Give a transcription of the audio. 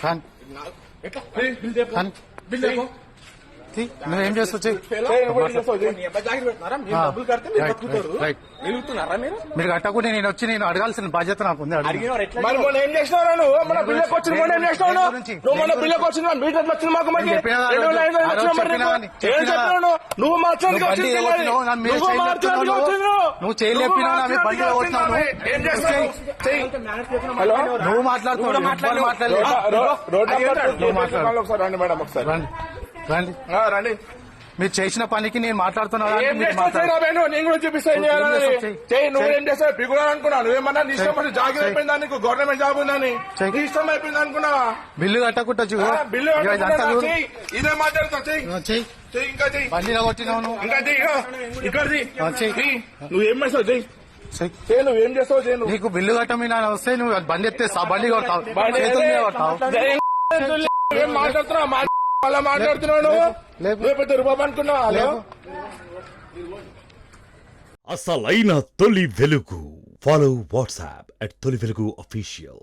ఖాన్ నువ్వేం చేస్తావు మీరు కట్టకుంటే నేను వచ్చి నేను అడగాల్సిన బాధ్యత నాకు ఉంది. ఏం చేసినావు నువ్వు? మన బిల్లుకి వచ్చిన మొన్న ఏం చేసినావు నువ్వు? మన బిల్లుకి వచ్చిన మీటర్ వచ్చింది మాకు నువ్వు నువ్వు చేయలేపినావు నువ్వు మాట్లాడుతున్నావు. రండి మేడం ఒకసారి రండి రండి. మీరు చేసిన పనికి నేను మాట్లాడుతున్నా. నేను కూడా చూపిస్తాను. నువ్వేం చేస్తావు? బిగుడా అనుకున్నావు. నువ్వేమన్నా నీ ఇష్టం జాగ్రత్త అయిపోయిందా? నీకు గవర్నమెంట్ జాబ్ ఉందని నీ ఇష్టం అయిపోయింది అనుకున్నావా? బిల్లు కట్టకుండా బిల్లు ఇదే మాట్లాడుతావు. చెయ్యి ఇంకా చెయ్యి. బండిలో కొట్టినావు ఇంకా చెయ్యి. ఇక్కడ నువ్వేం చేస్తావు? చెయ్యి. నువ్వేం చేస్తావు? చెయ్యి. నీకు బిల్లు కట్టమని వస్తే నువ్వు బండి ఎత్తేస్తావు. బండి కొడతావు. ఏం మాట్లాడుతున్నావు? అలా మాట్లాడుతున్నావు నువ్వు? లేకపోతే రూపాయి అనుకున్నావా? అసలైన తొలి వెలుగు. ఫాలో వాట్సాప్ @తొలి వెలుగు official.